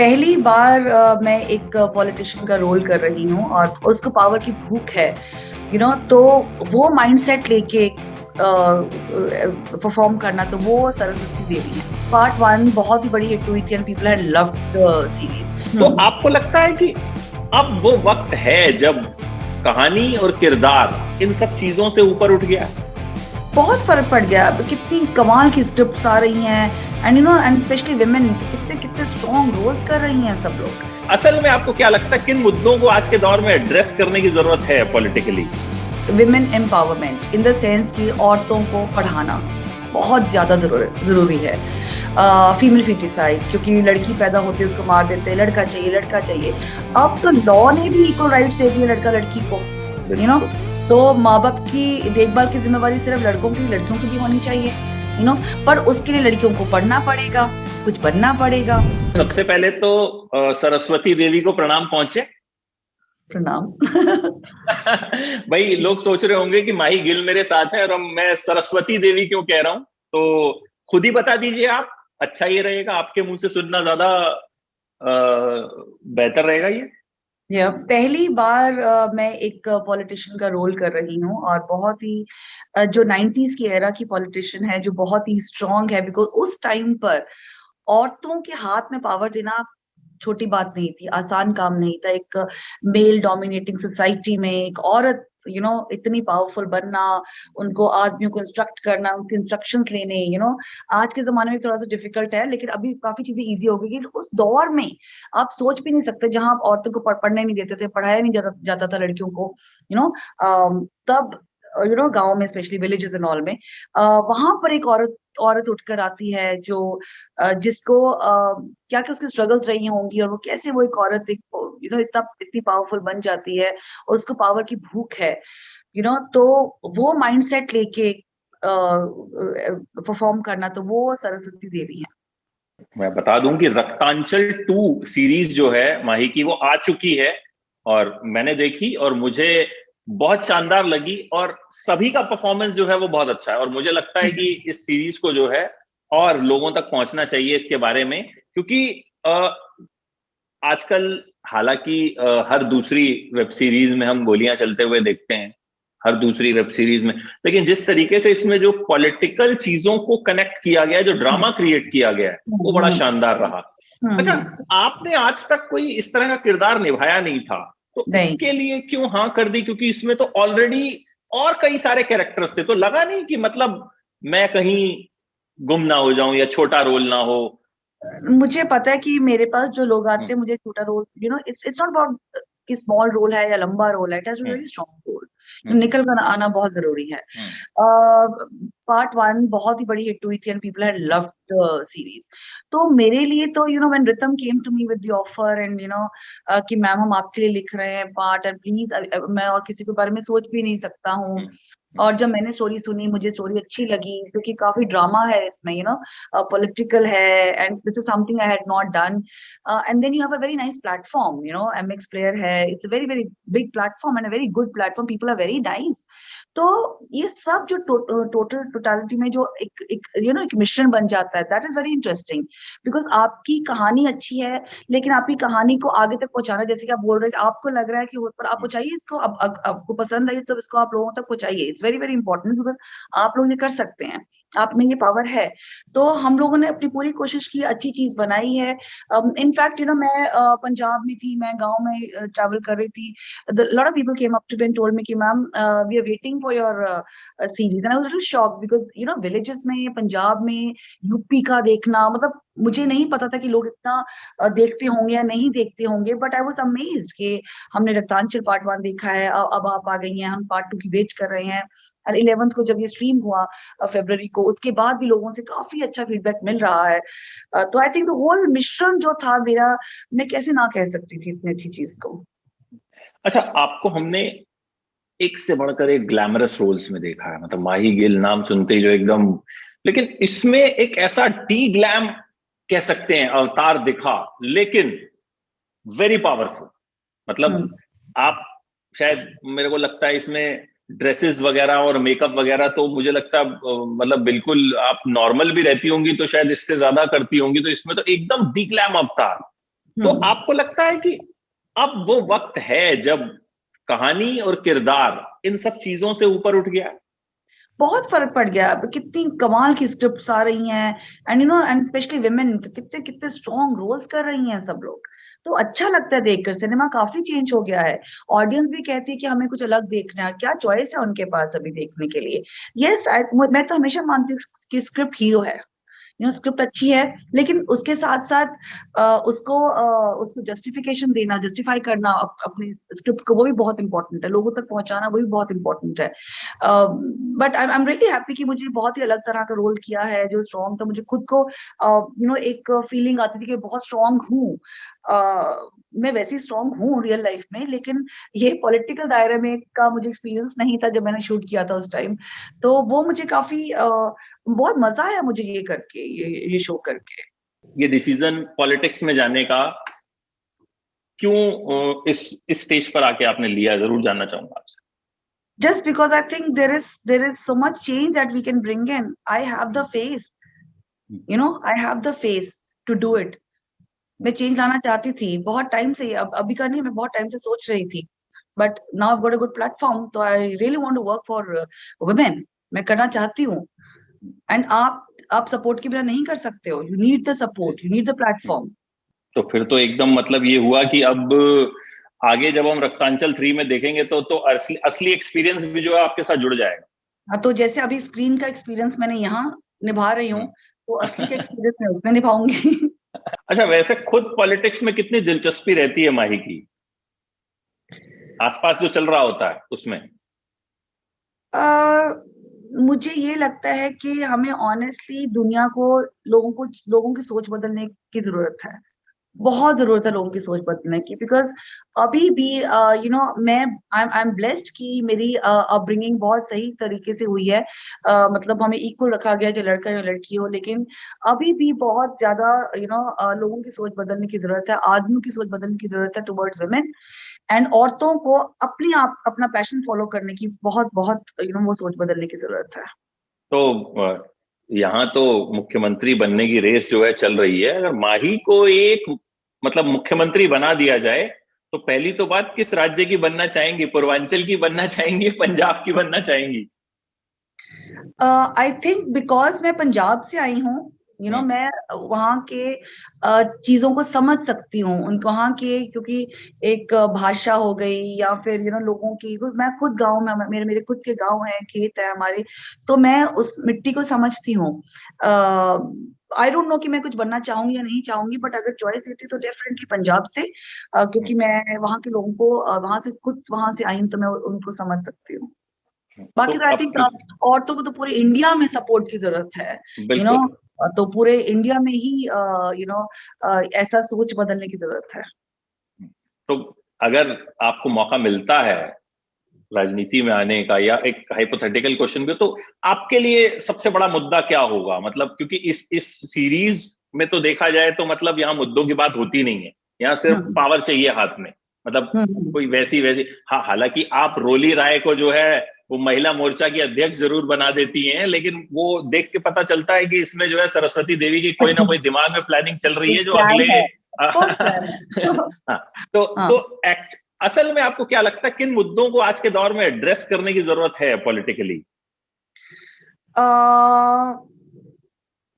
पहली बार मैं एक पॉलिटिशियन का रोल कर रही हूँ और उसको पावर की भूख है, तो वो माइंडसेट लेके परफॉर्म करना, तो वो सरस्वती देवी है। पार्ट 1 बहुत ही बड़ी हिट हुई थी and people had loved the series. तो आपको लगता है कि अब वो वक्त है जब कहानी और किरदार इन सब चीजों से ऊपर उठ गया? बहुत फर्क पड़ गया। अब कितनी कमाल की स्क्रिप्ट्स आ रही हैं एंड स्पेशली विमेन कितने कितने स्ट्रॉन्ग रोल्स कर रही हैं सब लोग। असल में आपको क्या लगता है किन मुद्दों को आज के दौर में एड्रेस करने की जरूरत है politically? Women empowerment in the sense कि औरतों को पढ़ाना बहुत ज्यादा जरूरी है। फीमेल फीटिसाइड, क्योंकि लड़की पैदा होती है उसको मार देते हैं, लड़का चाहिए लड़का चाहिए। अब तो लॉ ने भी इक्वल राइट्स दे दिए लड़का लड़की को, तो माँ बाप की देखभाल की जिम्मेवारी सिर्फ लड़कों की, लड़कियों की भी होनी चाहिए, पर उसके लिए लड़कियों को पढ़ना पड़ेगा, कुछ बनना पड़ेगा। सबसे पहले तो सरस्वती देवी को प्रणाम पहुंचे। प्रणाम। भाई लोग सोच रहे होंगे कि माही गिल मेरे साथ है और मैं सरस्वती देवी क्यों कह रहा हूं, तो खुद ही बता दीजिए आप। अच्छा ये रहेगा, आपके मुंह से सुनना ज्यादा बेहतर रहेगा ये। पहली बार मैं एक पॉलिटिशियन का रोल कर रही हूँ और बहुत ही जो 90s की एरा की पॉलिटिशियन है, जो बहुत ही स्ट्रांग है, बिकॉज उस टाइम पर औरतों के हाथ में पावर देना छोटी बात नहीं थी, आसान काम नहीं था। एक मेल डोमिनेटिंग सोसाइटी में एक औरत इतनी पावरफुल बनना, उनको आदमियों को इंस्ट्रक्ट करना, उनके इंस्ट्रक्शंस लेने, आज के जमाने में थोड़ा सा डिफिकल्ट है, लेकिन अभी काफी चीजें इजी हो गई। उस दौर में आप सोच भी नहीं सकते, जहां आप औरतों को पढ़ने नहीं देते थे, पढ़ाया नहीं जाता था लड़कियों को, तब गांव में, स्पेशली विलेजेस एंड ऑल में, वहां पर एक औरत उठकर आती है जो जिसको क्या क्या उसकी स्ट्रगल्स रही होंगी, और वो कैसे वो एक औरत एक इतनी पावरफुल बन जाती है, और उसको पावर की भूख है, तो वो माइंडसेट लेके परफॉर्म करना, तो वो सरस्वती देवी है। मैं बता दूं कि रक्तांचल 2 सीरीज जो है माही की, वो आ चुकी है और मैंने देखी और मुझे बहुत शानदार लगी, और सभी का परफॉर्मेंस जो है वो बहुत अच्छा है। और मुझे लगता है कि इस सीरीज को जो है और लोगों तक पहुंचना चाहिए इसके बारे में, क्योंकि आजकल हालांकि हर दूसरी वेब सीरीज में हम गोलियां चलते हुए देखते हैं, हर दूसरी वेब सीरीज में, लेकिन जिस तरीके से इसमें जो पॉलिटिकल चीजों को कनेक्ट किया गया, जो ड्रामा क्रिएट किया गया है, वो बड़ा शानदार रहा। अच्छा, आपने आज तक कोई इस तरह का किरदार निभाया नहीं था, तो इसके लिए क्यों हाँ कर दी? क्योंकि इसमें तो ऑलरेडी और कई सारे कैरेक्टर्स थे, तो लगा नहीं कि मतलब मैं कहीं गुम ना हो जाऊं या छोटा रोल ना हो? मुझे पता है कि मेरे पास जो लोग आते हैं, मुझे छोटा रोल, इट्स नॉट अबाउट कि स्मॉल रोल है या लंबा रोल है, it has very strong role, निकल कर आना बहुत जरूरी है। पार्ट 1 बहुत ही बड़ी हिट हुई थी and people had loved the series. तो मेरे लिए तो when Ritam came to me with the offer and कि मैम हम आपके लिए लिख रहे हैं पार्ट, एंड प्लीज, मैं और किसी के बारे में सोच भी नहीं सकता हूँ। और जब मैंने स्टोरी सुनी, मुझे स्टोरी अच्छी लगी, क्योंकि काफी ड्रामा है इसमें, पॉलिटिकल है, and this is something I had not done, and then you have a very nice platform, MX player है, it's a very very big platform and a very good platform, people are very nice. तो ये सब जो totality में जो एक मिश्रण बन जाता है, that is very interesting, because आपकी कहानी अच्छी है, लेकिन आपकी कहानी को आगे तक पहुंचाना, जैसे कि आप बोल रहे हैं, आपको लग रहा है कि पर आप पहुंचाइए इसको, आपको पसंद आई तो इसको आप लोगों तक पहुंचाइए। It's very very important, because आप लोग ये कर सकते हैं, आप में ये पावर है। तो हम लोगों ने अपनी पूरी कोशिश की, अच्छी चीज बनाई है। इनफैक्ट मैं पंजाब में थी, मैं गांव में ट्रैवल कर रही थी, lot of people came up to me and told me कि ma'am we are waiting for your series, and I was little shocked, because villages में, पंजाब में, यूपी का देखना, मतलब मुझे नहीं पता था कि लोग इतना देखते होंगे या नहीं देखते होंगे, बट आई वाज अमेज्ड कि हमने रक्तांचल पार्ट 1 देखा है, अब आप आ गई हैं, हम पार्ट 2 की वेट कर रहे हैं। और 11th को जब ये स्ट्रीम हुआ, फरवरी को, उसके बाद भी लोगों से काफी अच्छा फीडबैक मिल रहा है। तो आई थिंक होल मिश्रण जो था मेरा, मैं कैसे ना कह सकती थी इतनी अच्छी चीज को। अच्छा, आपको हमने एक से बढ़कर एक ग्लैमरस रोल्स में देखा है, मतलब माही गिल नाम सुनते ही जो एकदम, लेकिन इसमें एक ऐसा डी ग्लैम कह सकते हैं अवतार दिखा, लेकिन वेरी पावरफुल। मतलब आप शायद, मेरे को लगता है इसमें ड्रेसेस वगैरह और मेकअप वगैरह तो मुझे लगता है मतलब बिल्कुल आप नॉर्मल भी रहती होंगी तो शायद इससे ज्यादा करती होंगी, तो इसमें तो एकदम दी ग्लैम अवतार। तो आपको लगता है कि अब वो वक्त है जब कहानी और किरदार इन सब चीजों से ऊपर उठ गया? बहुत फर्क पड़ गया। अब कितनी कमाल की स्क्रिप्ट्स आ रही हैं, एंड एंड स्पेशली विमेन कितने कितने स्ट्रॉन्ग रोल्स कर रही हैं सब लोग। तो अच्छा लगता है देखकर, सिनेमा काफी चेंज हो गया है। ऑडियंस भी कहती है कि हमें कुछ अलग देखना है, क्या चॉइस है उनके पास अभी देखने के लिए। यस, मैं तो हमेशा मानती हूँ कि स्क्रिप्ट हीरो है, स्क्रिप्ट अच्छी है, लेकिन उसके साथ साथ उसको जस्टिफिकेशन देना, जस्टिफाई करना अपने स्क्रिप्ट को, वो भी बहुत इंपॉर्टेंट है। लोगों तक पहुंचाना वो भी बहुत इंपॉर्टेंट है। But I am really happy कि मुझे बहुत ही अलग तरह का रोल किया है जो स्ट्रॉन्ग था। मुझे खुद को एक फीलिंग आती थी कि बहुत स्ट्रॉन्ग हूँ। मैं वैसे स्ट्रॉन्ग हूँ रियल लाइफ में, लेकिन ये पॉलिटिकल दायरे में का मुझे एक्सपीरियंस नहीं था जब मैंने शूट किया था उस टाइम। तो वो मुझे काफी बहुत मजा आया मुझे ये करके, ये शो करके। ये डिसीजन पॉलिटिक्स में जाने का क्यों इस स्टेज पर आके आपने लिया, जरूर जानना चाहूंगा आपसे। Just because I think there is so much change that we can bring in. I have the face, I have the face to do it. मैं चेंज लाना चाहती थी बहुत टाइम से, अब अभी का नहीं, मैं बहुत टाइम से सोच रही थी। But now I got a good platform, तो I really want to work for women. मैं करना चाहती हूँ। एंड आप सपोर्ट के बिना नहीं कर सकते हो। You need the support, you need the platform. तो फिर तो एकदम मतलब ये हुआ कि अब आगे जब हम रक्तांचल 3 में देखेंगे तो असली एक्सपीरियंस भी जो है आपके साथ जुड़ जाएगा। हाँ, तो जैसे अभी स्क्रीन का एक्सपीरियंस मैंने यहाँ निभा रही हूँ, तो असली का एक्सपीरियंस मैं उसमें निभाऊंगी। अच्छा, वैसे खुद पॉलिटिक्स में कितनी दिलचस्पी रहती है माही की, आसपास जो चल रहा होता है उसमें? मुझे ये लगता है कि हमें ऑनेस्टली दुनिया को, लोगों की सोच बदलने की जरूरत है। बहुत जरूरत है लोगों की सोच बदलने की, बिकॉज अभी भी मैं आई एम ब्लेस्ड कि मेरी अपब्रिंगिंग बहुत सही तरीके से हुई है। मतलब हमें इक्वल रखा गया, जो लड़का या लड़की हो। लेकिन अभी भी बहुत ज्यादा लोगों की सोच बदलने की जरूरत है, आदमियों की सोच बदलने की जरूरत है टुवर्ड्स वुमेन। एंड औरतों को अपना पैशन फॉलो करने की बहुत बहुत वो सोच बदलने की जरूरत है। तो यहाँ तो मुख्यमंत्री बनने की रेस जो है चल रही है। अगर माही को एक मतलब मुख्यमंत्री बना दिया जाए तो पहली तो बात, किस राज्य की बनना चाहेंगी? पूर्वांचल की बनना चाहेंगी, पंजाब की बनना चाहेंगी? आई थिंक बिकॉज मैं पंजाब से आई हूँ, मैं वहाँ के चीजों को समझ सकती हूँ, उनको वहाँ के, क्योंकि एक भाषा हो गई या फिर लोगों की, मैं खुद गांव में, मेरे खुद के गांव हैं, खेत है हमारे, तो मैं उस मिट्टी को समझती हूँ। आई डोंट नो कि मैं कुछ बनना चाहूंगी या नहीं चाहूंगी, बट अगर चॉइस देती तो डेफिनेटली पंजाब से, क्योंकि मैं वहाँ के लोगों को वहां से खुद वहां से आई हूँ, तो मैं उनको समझ सकती हूँ। बाकी तो आई थिंक औरतों को तो पूरे इंडिया में सपोर्ट की जरूरत है, बिल्कुल। तो पूरे इंडिया में ही ऐसा सोच बदलने की जरूरत है। तो अगर आपको मौका मिलता है राजनीति में आने का, या एक हाइपोथेटिकल क्वेश्चन भी, तो आपके लिए सबसे बड़ा मुद्दा क्या होगा? मतलब क्योंकि इस सीरीज में तो देखा जाए तो मतलब यहाँ मुद्दों की बात होती नहीं है, यहाँ सिर्फ पावर चाहिए हाथ में, मतलब कोई वैसी हाँ, हालांकि आप रोली राय को जो है वो महिला मोर्चा की अध्यक्ष जरूर बना देती हैं, लेकिन वो देख के पता चलता है कि इसमें जो है सरस्वती देवी की कोई ना कोई दिमाग में प्लानिंग चल रही है जो अगले तो असल में आपको क्या लगता है किन मुद्दों को आज के दौर में एड्रेस करने की जरूरत है पॉलिटिकली?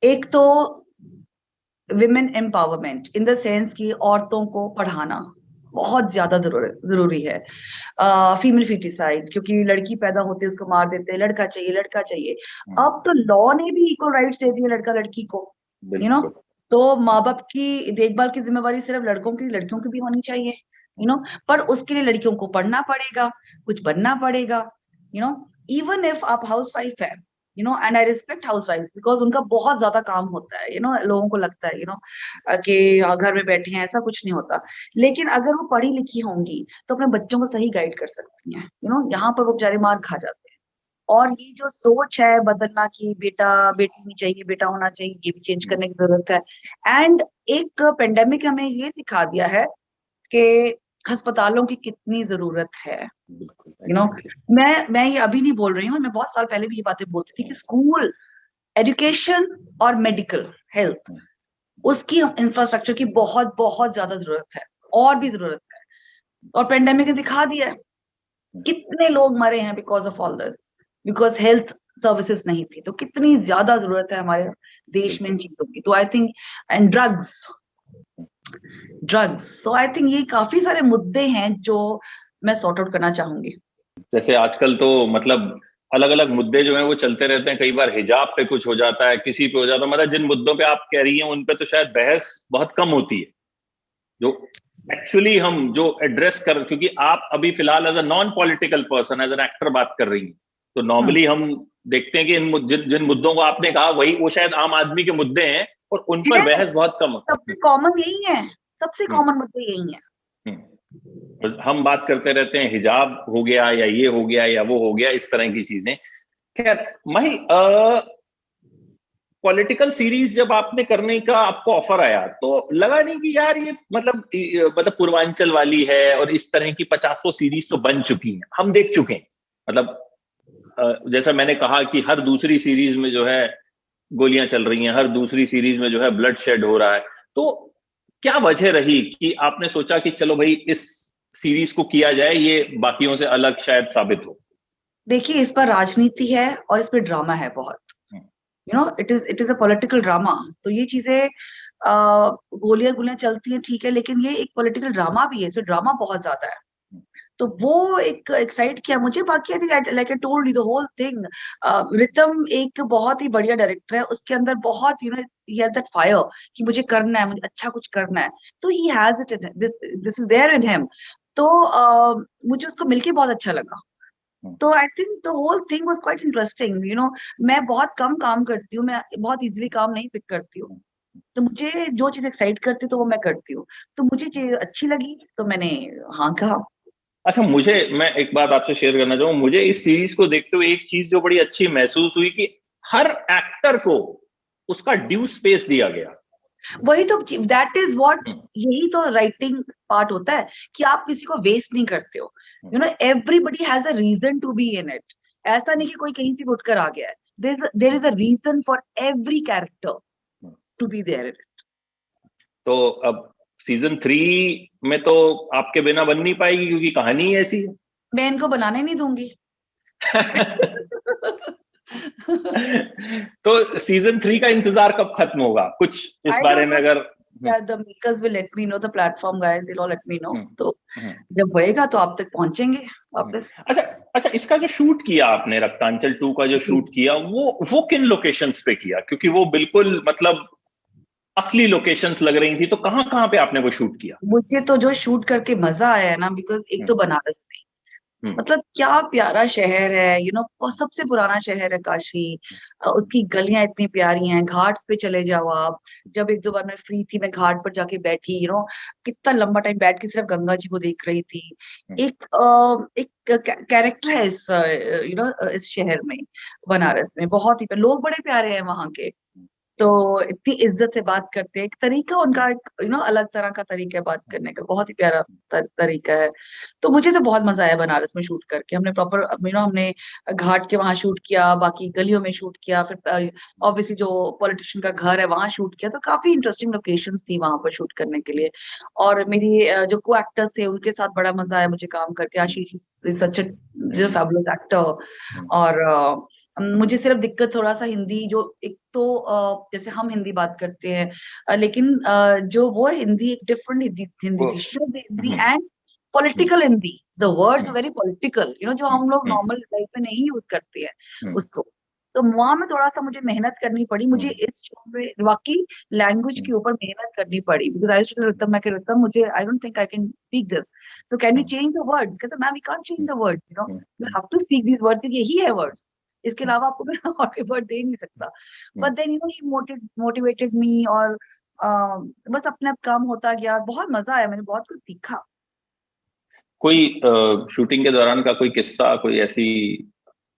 एक तो women empowerment in the sense कि औरतों को पढ़ाना बहुत ज्यादा जरूरी है। फीमेल फिटिसाइड, क्योंकि लड़की पैदा होते उसको मार देते हैं, लड़का चाहिए लड़का चाहिए। अब तो लॉ ने भी इक्वल राइट्स दे दिए लड़का लड़की को, तो माँ बाप की देखभाल की जिम्मेवारी सिर्फ लड़कों की, लड़कियों की भी होनी चाहिए, पर उसके लिए लड़कियों को पढ़ना पड़ेगा, कुछ बनना पड़ेगा, इवन इफ आप हाउस वाइफ है, and I respect house wife, because उनका बहुत ज्यादा काम होता है, लोगों को लगता है कि घर में बैठी हैं, ऐसा कुछ नहीं होता। लेकिन अगर वो पढ़ी लिखी होंगी तो अपने बच्चों को सही गाइड कर सकती हैं, यहाँ पर वो बेचारे मार खा जाते हैं। और ये जो सोच है बदलना की बेटा बेटी नहीं चाहिए, बेटा होना चाहिए, ये भी चेंज करने की जरूरत है। एंड एक पेंडेमिक हमें ये सिखा दिया है कि अस्पतालों की कितनी जरूरत है। मैं ये अभी नहीं बोल रही हूँ, मैं बहुत साल पहले भी ये बातें बोलती थी कि स्कूल, एजुकेशन और मेडिकल हेल्थ, उसकी इंफ्रास्ट्रक्चर की बहुत बहुत ज्यादा जरूरत है, और भी जरूरत है। और पेंडेमिक ने दिखा दिया है कितने लोग मरे हैं because of all this, because health services नहीं थी। तो कितनी ज्यादा जरूरत है हमारे देश में इन चीजों की। तो I think, and drugs, so I think ये काफी सारे मुद्दे हैं जो मैं सॉर्ट आउट करना चाहूंगी। जैसे आजकल तो मतलब अलग अलग मुद्दे जो हैं वो चलते रहते हैं, कई बार हिजाब पे कुछ हो जाता है, किसी पे हो जाता है, मतलब जिन मुद्दों पे आप कह रही हैं उन पे तो शायद बहस बहुत कम होती है, जो एक्चुअली हम जो एड्रेस कर, क्योंकि आप अभी फिलहाल as a non political person, as an actor बात कर रही हैं, तो नॉर्मली हम देखते हैं कि जिन मुद्दों को आपने कहा वही वो शायद आम आदमी के मुद्दे हैं और उन पर बहस बहुत कम है। सबसे कॉमन यही है, सबसे कॉमन मुद्दे यही है। हम बात करते रहते हैं हिजाब हो गया या ये हो गया या वो हो गया, इस तरह की चीजें। खैर माही, पॉलिटिकल सीरीज जब आपने करने का आपको ऑफर आया तो लगा नहीं कि यार ये मतलब पूर्वांचल वाली है और इस तरह की 50 सीरीज तो बन चुकी हैं, हम देख चुके हैं, मतलब जैसा मैंने कहा कि हर दूसरी सीरीज में जो है गोलियां चल रही हैं, हर दूसरी सीरीज में जो है ब्लड शेड हो रहा है। तो क्या वजह रही कि आपने सोचा कि चलो भाई इस सीरीज को किया जाए, ये बाकियों से अलग शायद साबित हो? देखिए, इस पर राजनीति है और इस पर ड्रामा है बहुत। It is a political drama. तो ये चीजें, गोलियां गोलियां चलती हैं ठीक है, लेकिन ये एक पॉलिटिकल ड्रामा भी है, इसमें ड्रामा बहुत ज्यादा है। तो वो एक एक्साइट किया मुझे। बाकी like I told you the whole thing, Ritam एक बहुत ही बढ़िया डायरेक्टर है, उसके अंदर बहुत ही हैज दैट फायर कि मुझे करना है, मुझे अच्छा कुछ करना है। तो he has it in this is there in him. तो मुझे उसको मिलके बहुत अच्छा लगा। तो I think the whole thing was quite interesting. मैं बहुत कम काम करती हूँ, मैं बहुत इजीली काम नहीं पिक करती हूँ। तो मुझे जो चीज एक्साइट करती है तो वो मैं करती हूँ। तो मुझे चीज अच्छी लगी तो मैंने हाँ कहा। अच्छा, मैं एक बात आपसे शेयर करना चाहूँ, मुझे इस सीरीज को देखते हुए एक चीज जो बड़ी अच्छी महसूस हुई कि हर एक्टर को उसका ड्यू स्पेस दिया गया। वही तो, दैट इज व्हाट, यही तो राइटिंग पार्ट होता है कि आप किसी को वेस्ट नहीं करते हो। Everybody has a reason to be in it. ऐसा नहीं कि कोई कहीं से उठकर आ गया है। There is a reason for every character to be there in it. तो अब सीजन 3 में तो आपके बिना बन नहीं पाएगी क्योंकि कहानी ही ऐसी है। मैं इनको बनाने नहीं दूंगी। तो सीजन 3 का इंतजार कब खत्म होगा, कुछ इस बारे में अगर? The makers will let me know, the platform guys will all let me know. तो जब होएगा तो आप तक पहुंचेंगे वापस। अच्छा, इसका जो शूट किया आपने, रक्तांचल 2 का जो शूट किया, वो किन लोकेशंस पे किया? क्योंकि वो बिल्कुल मतलब असली लोकेशंस लग रही थी, तो कहाँ कहाँ पे आपने वो शूट किया? मुझे तो जो शूट करके मजा आया है ना, बिकॉज एक तो बनारस में, मतलब क्या प्यारा शहर है। सबसे पुराना शहर है काशी। उसकी गलियां इतनी प्यारी हैं, घाट पे चले जाओ आप। जब एक दो बार मैं फ्री थी, मैं घाट पर जाके बैठी, कितना लंबा टाइम बैठ के सिर्फ गंगा जी को देख रही थी। एक कैरेक्टर है इस शहर में, बनारस में, बहुत ही लोग बड़े प्यारे हैं वहां के। तो इतनी इज्जत से बात करते हैं, एक तरीका उनका, एक अलग तरह का तरीका है बात करने का, बहुत ही प्यारा तरीका है। तो मुझे तो बहुत मजा आया बनारस में शूट करके। हमने प्रॉपर हमने घाट के वहां शूट किया, बाकी गलियों में शूट किया, फिर ऑब्वियसली जो पॉलिटिशियन का घर है वहां शूट किया। तो काफी इंटरेस्टिंग लोकेशंस थी वहां पर शूट करने के लिए। और मेरी जो को एक्टर्स थे उनके साथ बड़ा मजा आया मुझे काम करके। आशीष सच जो फैबुलस एक्टर। और मुझे सिर्फ दिक्कत थोड़ा सा हिंदी, जो एक तो जैसे हम हिंदी बात करते हैं, लेकिन जो वो हिंदी एक डिफरेंट हिंदी थी, शुद्ध Hindi and political Hindi. The words very political, जो हम लोग नॉर्मल लाइफ में नहीं यूज करते हैं उसको। तो वहां में थोड़ा सा मुझे मेहनत करनी पड़ी। मुझे इस शो में वाकई लैंग्वेज के ऊपर मेहनत करनी पड़ी, because I used to tell मैं कहता मुझे I don't think I can speak this, so can you change the words? कहता ma'am we can't change the words, you have to speak these words, यही है वर्ड्स, इसके अलावा आपको मैं और कोई वर्ड दे नहीं सकता। But then he motivated me, और बस अपने आप काम होता गया। बहुत मजा आया, मैंने बहुत कुछ सीखा। कोई शूटिंग के दौरान का कोई किस्सा, कोई ऐसी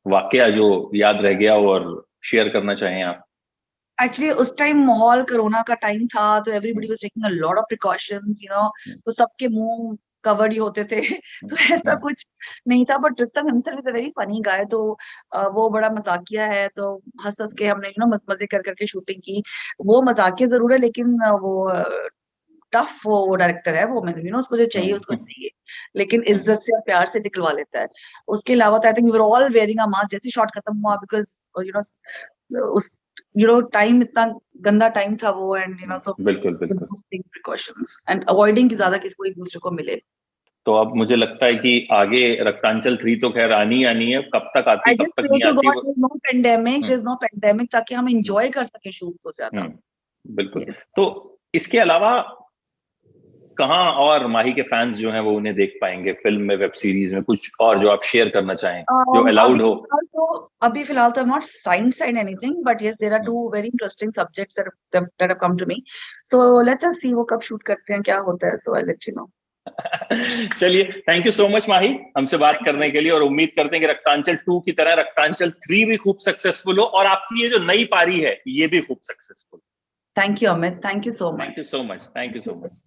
वाकया जो याद रह गया और शेयर करना चाहें आप? एक्चुअली उस टाइम माहौल कोरोना का टाइम था, तो everybody was taking a lot of precautions, तो सबके मुंह कवर्ड ही होते थे तो ऐसा कुछ नहीं था, but Ritam himself is a very funny guy, तो वो बड़ा मजाकिया है, तो हंस हंस के हमने मजे कर करके शूटिंग की। वो मजाकिया जरूर है, लेकिन वो टफ वो डायरेक्टर है, वो उसको जो चाहिए उसको चाहिए, लेकिन इज्जत से और प्यार से निकलवा लेता है। उसके अलावा तो I think we were all wearing a mask जैसे शॉट खत्म हुआ, बिकॉज उस टाइम इतना गंदा टाइम था वो, एंड सो बिल्कुल बिल्कुल प्रिकॉशंस एंड अवॉइडिंग की ज्यादा किसी को एक दूसरे को मिले। तो अब मुझे लगता है कि आगे रक्तांचल 3 तो खैर आनी है, कब तक आती कब तक नहीं आती वो। No pandemic, there is no pandemic, ताकि हम एंजॉय कर सके शूट को ज्यादा। बिल्कुल। तो इसके अलावा कहाँ और माही के फैंस जो हैं वो उन्हें देख पाएंगे फिल्म में, वेब सीरीज में, कुछ और जो आप शेयर करना चाहें जो अलाउड हो? अभी फिलहाल तो I'm not signed anything, but yes, there are 2 very interesting subjects that have come to me. So let us see वो कब शूट करते हैं, क्या होता है, so I'll let you know. चलिए, थैंक यू सो मच माही हमसे बात करने के लिए, और उम्मीद करते हैं कि रक्तांचल 2 की तरह रक्तांचल 3 भी खूब सक्सेसफुल हो, और आपकी ये जो नई पारी है ये भी खूब successful. Thank you Amit, thank you so much. Thank you so much, thank you so much.